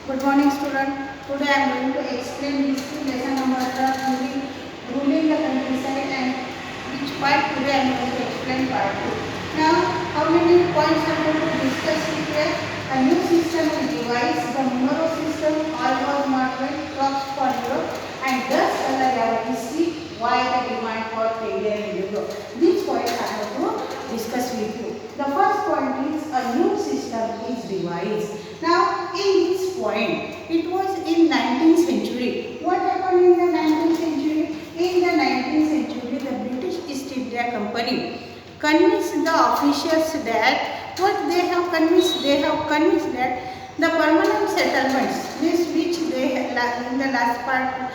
Good morning, student. Today I am going to explain history lesson number ruling the countryside, and which part today I am going to explain part 2. Now, how many points I am going to discuss here? A new system is devised, the numero system, all was not well, crops for Europe, and thus color our history, why the demand for failure in Europe. These points I have to discuss with you. The first point is a new system is devised. Now, in this point, it was in 19th century. What happened in the 19th century? In the 19th century, the British East India Company convinced the officials that what they have convinced that the permanent settlements, which they in the last part,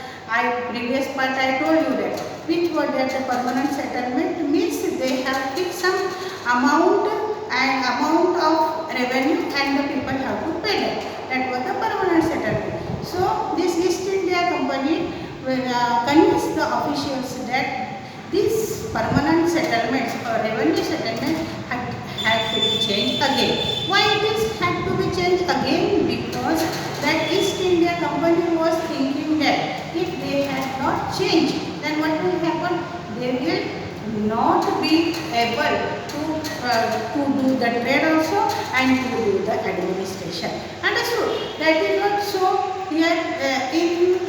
previous part I told you that, which were that the permanent settlement means they have fixed some amount of revenue and the people have to pay that. That was the permanent settlement. So this East India Company convinced the officials that these permanent settlements or revenue settlements had to be changed again. Why it is had to be changed again? Because that East India Company was thinking that if they had not changed, then what will happen? They will not be able to do the trade also and to do the administration. Understood? That is what. So here in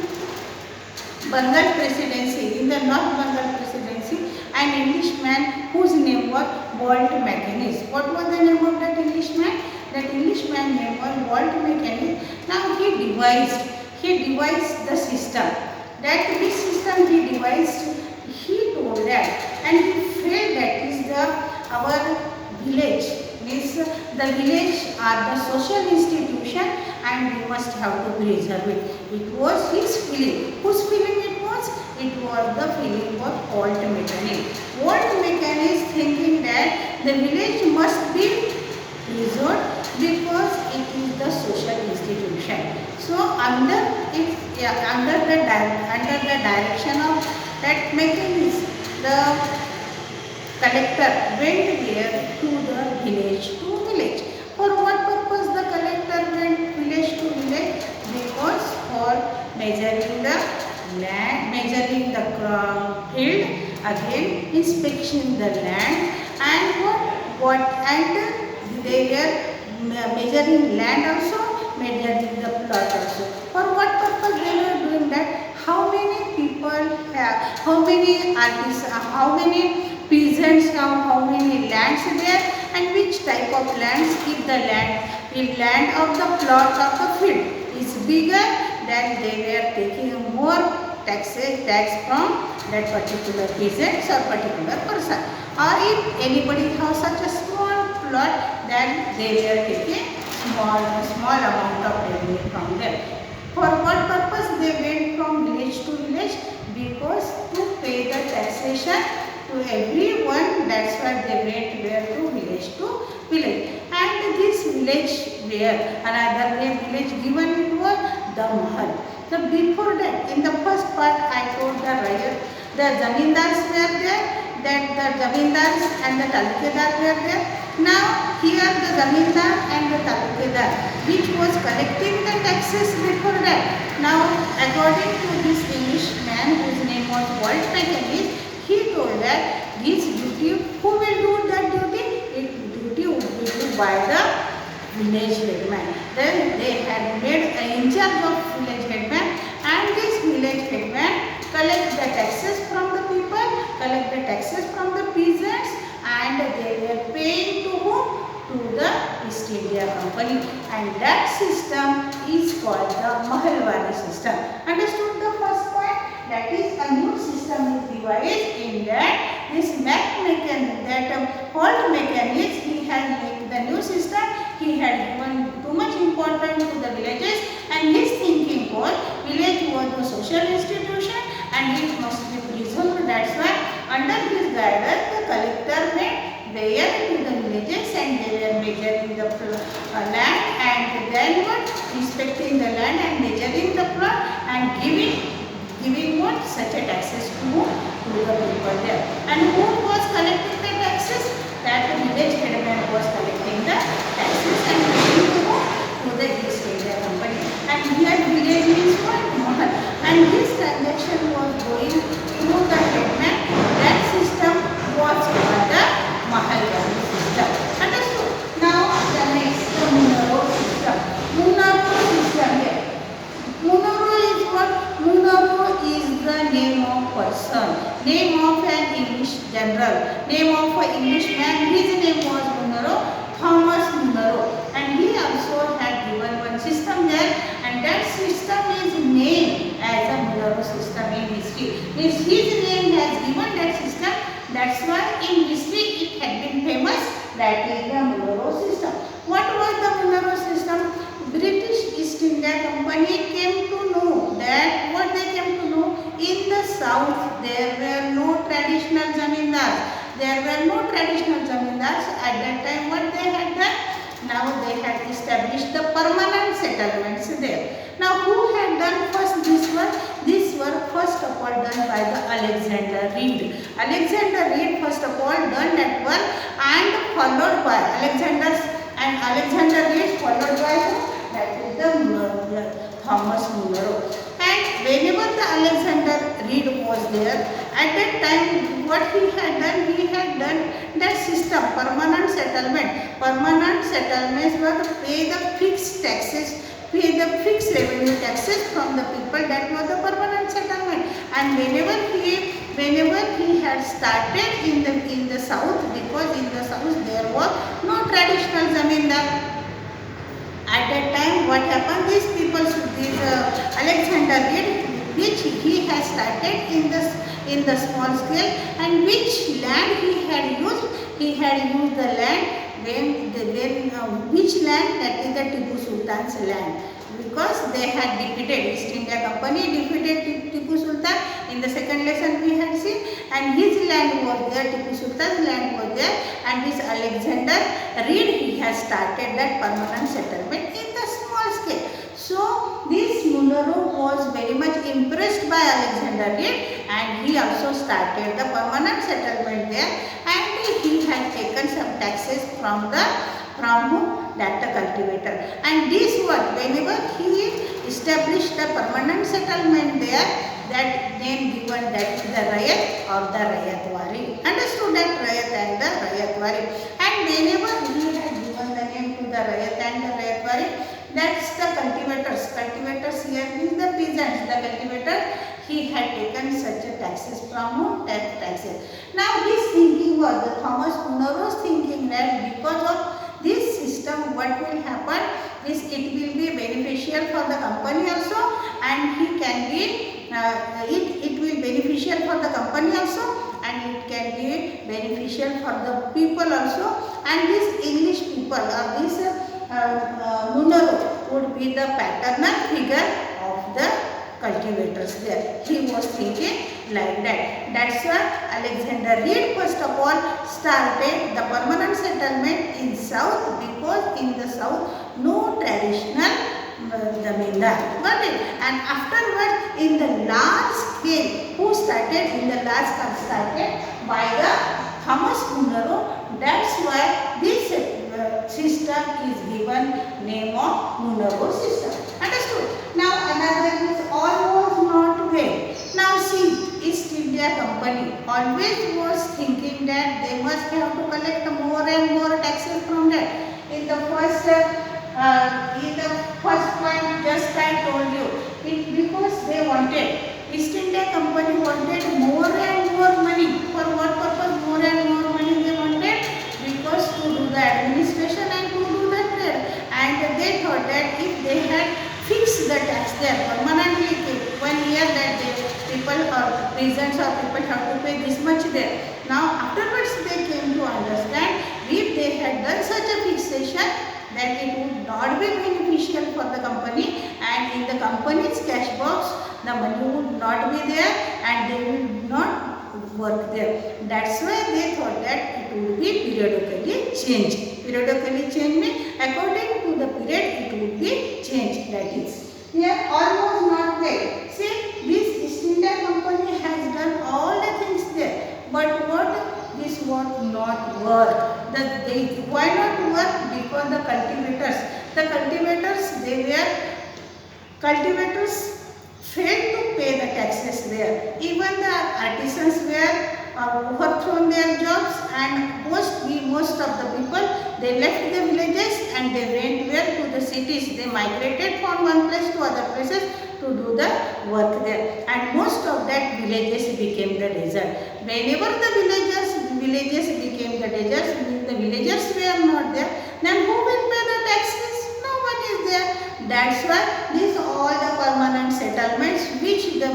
Bengal presidency, in the North Bengal presidency, an Englishman whose name was Walt Mackenies. What was the name of that Englishman? That Englishman name was Walt Mackenies. Now he devised the system. That which system he devised, he told that, and he felt that is our village, means the village are the social institution and we must have to preserve it. It was his feeling. Whose feeling it was? It was the feeling of Walt Mackenies. Walt Mackenies thinking that the village must be preserved because it is the social institution. So under the direction of that Mackenies, the collector went there to the village. For what purpose the collector went village to village? Because for measuring the land, measuring the field, again inspection the land, and and they were measuring land also, measuring the plot also. For what purpose they were doing that? How many people have, how many artists, how many peasants have, how many lands there, and which type of lands. If the land of the plot of the field is bigger, then they were taking more tax from that particular peasant or particular person. Or if anybody has such a small plot, then they were taking small amount of revenue from them. For what purpose they went from village to village? Because to pay the taxation to everyone. That's why they went where to village to village. And this village where another name village given it was the Mahal. So before that, in the first part I told the zamindars were there, that the zamindars and the talukadar were there. Now here the zamindar and the talukadar, which was collecting the taxes before that. Now according to this Englishman whose name was Walt Mackenies, he told that this duty, who will do that duty? Duty would be done by the village headman. Then they had made in charge of village headman, and this village headman collect the taxes from the people, collect the taxes from the peasants, and they were paying to whom? To the East India Company. And that system is called the Mahalwari system. Understood the first point? That is, a new system is devised in that this Walt Mackenies, he had made the new system. He had given too much importance to the villages, and his thinking was village was the social institution and it must be preserved. That's why under his guidance the collector went there to the villages and they were measuring the land, and then what? Inspecting the land and measuring the plot and giving what? Such a taxes to the people there. And who was collecting the taxes? That village headman was collecting the taxes and giving to the East India Company. And there were no traditional zamindars at that time. What they had done? Now they had established the permanent settlements there. Now who had done first this work? This work first of all done by the Alexander Reed. Alexander Reed first of all done that work and followed by Alexander Reed followed by that is the Thomas Munro. And whenever the Alexander Reed was there, at that time what he had done that system, permanent settlement. Permanent settlements were to pay the fixed taxes, pay the fixed revenue taxes from the people. That was the permanent settlement. And whenever he had started in the south, because in the south there was no traditional zamindar. At that time, what happened? These people, Alexander Reed, which he has started in the small scale, and which land he had used? He had used the land which land? That is the Tipu Sultan's land, because they had defeated East India Company, defeated Tipu Sultan. In the second lesson we had seen, and his land was there, Tipu Sultan's land was there, and this Alexander Reed, he has started that permanent settlement in the small scale. So this Munro was very much impressed by Alexander Reed, and he also started the permanent settlement there, and he had taken some taxes from whom? That the cultivator. And this work, whenever he established the permanent settlement there, that name given, that is the Rayat or the Rayatwari. Understood that? Rayat and the Rayatwari. And whenever he had given the name to the Rayat and the Rayatwari, that's the cultivators. Cultivators here means the peasants. The cultivator, he had taken such a taxes from whom? Taxes. Now his thinking was, the Thomas Munro's thinking that because of this system, what will happen is it will be beneficial for the company also, and he can be it will beneficial for the company also, and it can be beneficial for the people also, and these English people or this Munro would be the paternal figure of the cultivators there. He was thinking like that. That's why Alexander Reed first of all started the permanent settlement in south, because in the south no traditional zamindar. Got it? And afterwards in the large scale, who started in the large scale? Started by the Thomas Munro. That's why this system is given name of Munro system. Understood? Now another is all was not well. Now see, East India Company always was thinking that they must have to collect more and more taxes from that. In the first point, just I told you, because they wanted, East India Company wanted more and more money. For what purpose more and more money they wanted? Because to do the administration and to do the trade. And they thought that if they had fixed the tax there permanently, 1 year that people or peasants or people have to pay this much there. Now afterwards they came to understand, if they had done such a fixation, that it would not be beneficial for the company, and in the company's cash box the money would not be there and they would not work there. That's why they thought that it would be periodically changed. Periodically changed means according to the period it would be changed. That is, here all was not well. See, this East India Company has done all the things there, but what? This was not work. Why not work? Because the cultivators failed to pay the taxes there. Even the artisans were overthrown their jobs, and most of the people, they left the villages and they went where? To the cities. They migrated from one place to other places to do the work there, and most of that villages became the desert. Whenever the villages became the deserts, the villagers were not there, then who will pay the taxes? No one is there. That's why these all the permanent settlements which the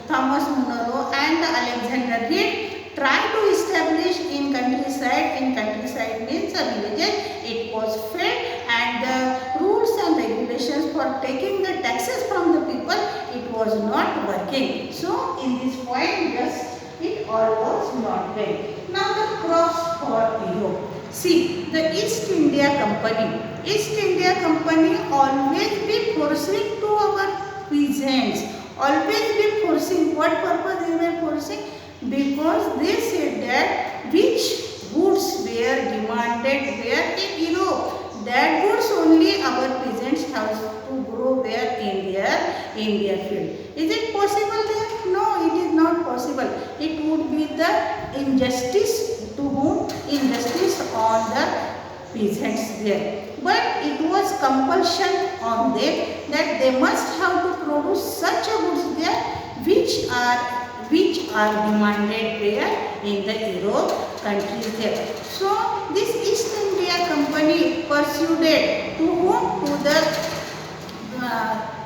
Thomas Munro and Alexander Reed tried to establish in countryside means a village, it was failed, and the rules and regulations for taking the taxes from the people, it was not working. So in this point, just it or was not well. Now the crops for Europe. See, the East India Company always be forcing to our peasants, always be forcing. What purpose they were forcing? Because they said that which goods were demanded where in Europe, that goods only our peasants have to grow where in their field. Is it possible there? No, it is not possible. It would be the injustice to whom? Injustice on the peasants there. But it was compulsion on them that they must have to produce such a goods there which are demanded where in the Europe countries there. So this East India Company pursued it to whom? To the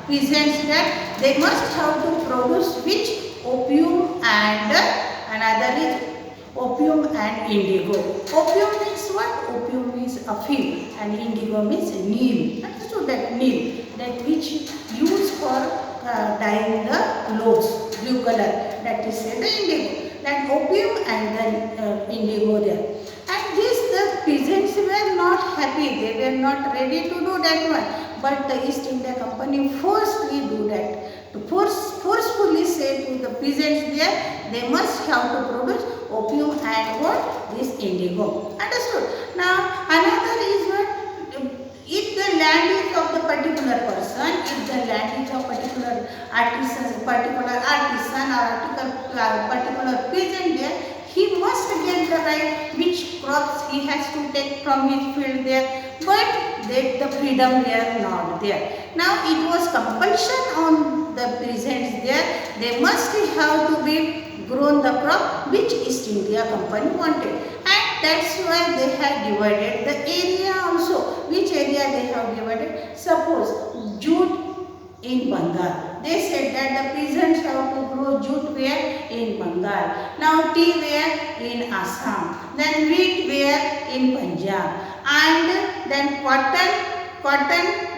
peasants that they must have to produce which? Opium and another is opium and indigo. Opium means what? Opium means afim and indigo means neem. Understood that neem, that which used for dyeing the clothes, blue color. That is the indigo. That opium and then indigo there. And the peasants were not happy. They were not ready to do that one. But the East India Company forcefully do that. To forcefully say to the peasants there, they must have to produce opium and what? This indigo. Understood? Now another is what? If the land is of the particular person, if the land is of particular artisan or particular peasant there, he must get the right which crops he has to take from his field there. But the freedom were not there. Now it was compulsion on the peasants there. They must have to be grown the crop which East India Company wanted. And that's why they had divided the area also. Which area they have divided? Suppose jute in Bengal. They said that the peasants have to grow jute where? In Bengal. Now tea where? In Assam. Then wheat where? In Punjab. And then cotton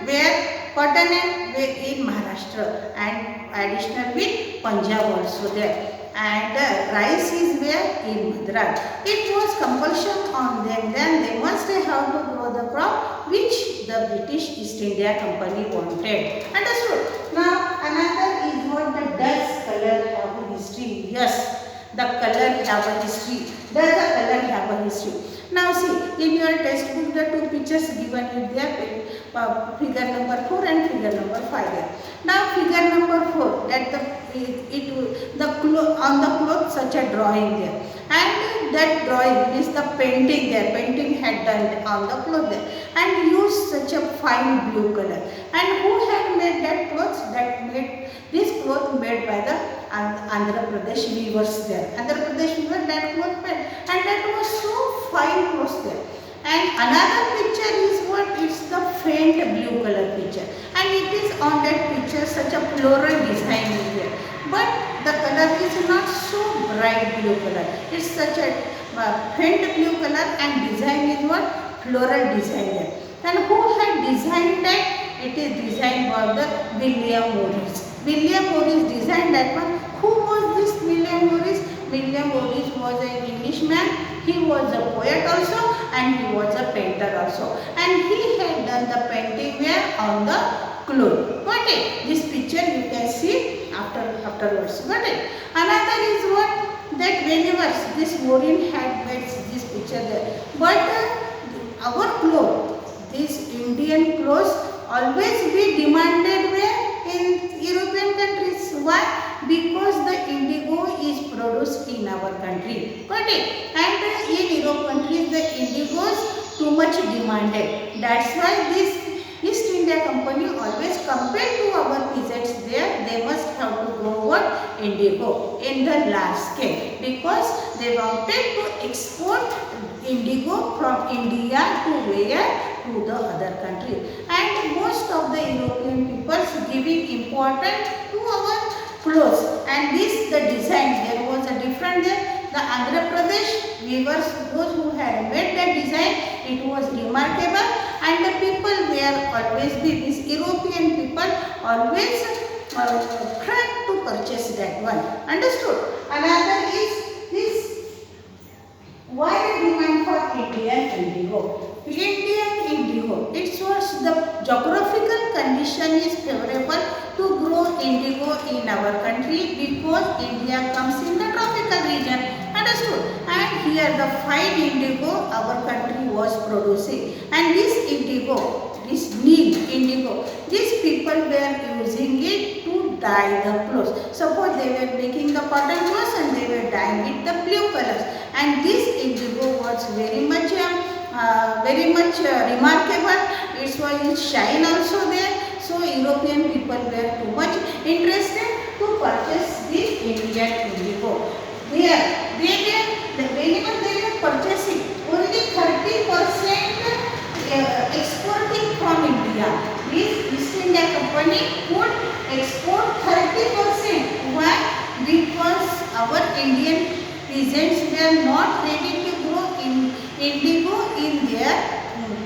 where? Cotton and in Maharashtra, and additional with Punjab also there. And rice is where? In Madras. It was compulsion on them. Then they must have to grow the crop which the British East India Company wanted. Understood? Now another is what? The Dutch color have a history. Yes, the color have a history. Does the color have a history? Now see, in your textbook the two pictures given is there, figure number 4 and figure number 5 there. Now figure number 4, that on the cloth such a drawing there, and that drawing is the painting there, painting had done on the cloth there, and used such a fine blue color. And who had made that cloth? That made this cloth made by the Andhra Pradesh weavers there. Andhra Pradesh weavers that cloth made, and that was so fine cloth there. And another picture is what? It's the faint blue color picture, and it is on that picture such a floral design is there. But the color is not so bright blue color. It's such a faint blue color, and design is what? Floral design there. And who had designed that? It is designed by the William Morris. William Morris designed that one. Who was this William Morris? William Morris was an Englishman. He was a poet also, and he was a painter also. And he had done the painting where? On the cloth. Got it? This picture you can see afterwards. Got it? Another is what? That whenever this Morin had made this picture there. But our cloth, this Indian clothes always be demanded where? In European countries. Why? Because the indigo is produced in our country. Got it? And in Europe countries the indigo is too much demanded. That's why this East India Company always compelled to our peasants there. They must have to grow what? Indigo in the large scale, because they wanted to export indigo from India to where? To the other country. And most of the European peoples giving importance to our clothes. And this the design, there was a different there. The Andhra Pradesh weavers, those who had made that design, it was remarkable, and the people were always these European people always tried to purchase that one. Understood? Another is geographical condition is favorable to grow indigo in our country because India comes in the tropical region. Understood? And here the fine indigo our country was producing, and this indigo, this neem indigo, these people were using it to dye the clothes. Suppose they were making the cotton clothes and they were dyeing it the blue colors, and this indigo was very much remarkable. It was shine also there. So European people were too much interested to purchase this Indian indigo. Whenever they were purchasing, only 30% exporting from India. This East India Company would export 30%. Why? Because our Indian peasants were not ready to grow indigo in their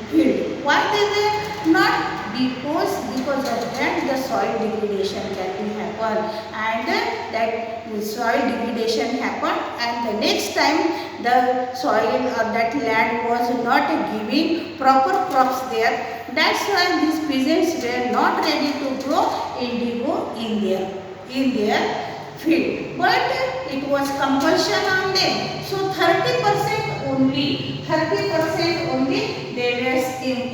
field. Why they were not? Because of that the soil degradation can be happen, and that soil degradation happened, and the next time the soil or that land was not giving proper crops there. That's why these peasants were not ready to grow indigo in their field, but it was compulsion on them. So 30% only they were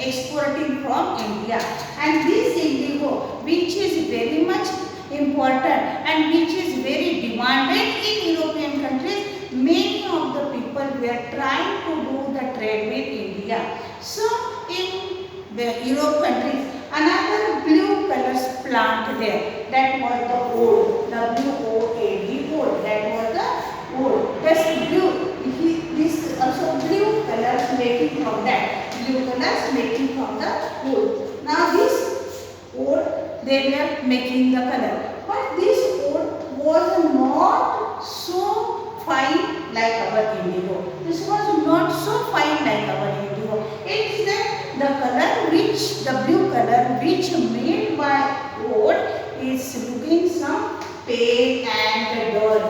exporting from India, and this indigo, which is very much important and which is very demanded in European countries, many of the people were trying to do the trade with India. So in the Europe countries, another blue colors plant there, that was the oud, WOAD, oud, that was the oud. That's blue. This also blue colors making from that, blue colors making from the oud. Now this oud they were making the color, but this oud was not so fine like our indigo. This was not so fine like our indigo. It is the color which, the blue color which made by oud is looking some pale and dull.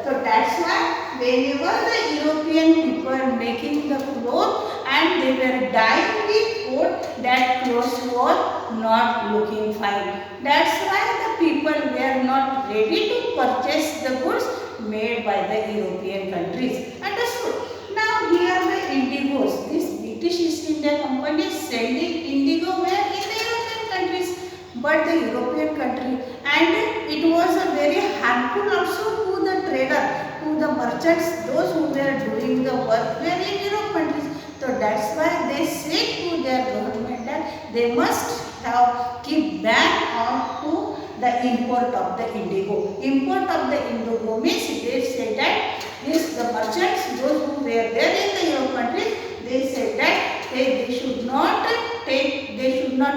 So that's why whenever the European people making the cloth and they were dyeing with oud, that clothes was not looking fine. That's why the people were not ready to purchase the goods made by the European countries. Understood? Now here the indigos, this British East India Company is sending indigo where in the European countries, but the European country, and it was a very harmful also to the trader, to the merchants, those who were doing the work were in Europe countries. So that's why they said to their government that they must have keep ban on to the import of the indigo. Import of the indigo means they say that this the merchants, those who were there in the Europe countries, they said that they should not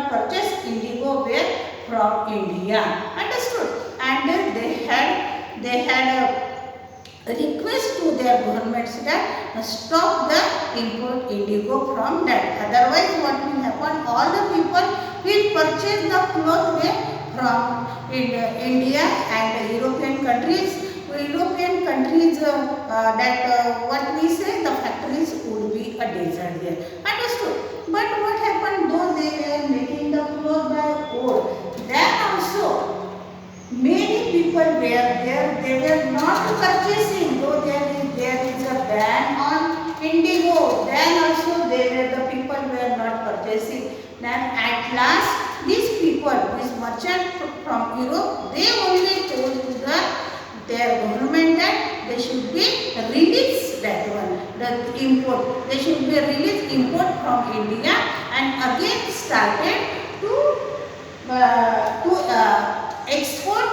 purchase indigo where from India. Understood? And they had a request to their governments that stop the import indigo from that. Otherwise what will happen? All the people will purchase the cloth from India and European countries. What we say, the factories would be a desert there. Understood? But what happened? Though they were making the cloth by oud, then also many people were there, they were not purchasing. Though there is a ban on indigo, then also the people were not purchasing. Then at last these people, these merchants from Europe, they only told to their government that they should be released that one, the import. They should be released import from India, and again started to export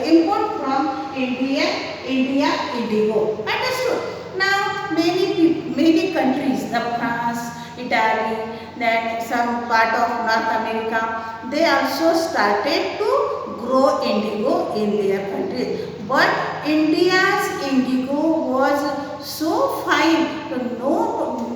import from India indigo. Understood? Now many countries, the France, Italy, then some part of North America, they also started to grow indigo in their countries. But India's indigo was so fine, so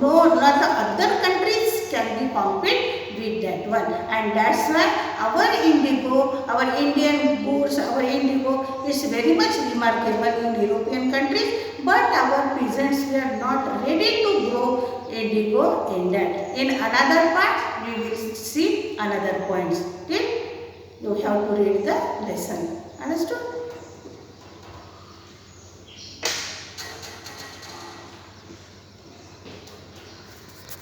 not the other countries can be compete with that one, and that's why our indigo, our Indian goods, our indigo is very much remarkable in European countries, but our peasants were not ready to grow indigo ended. In another part, we will see another points. Till you have to read the lesson. Understood?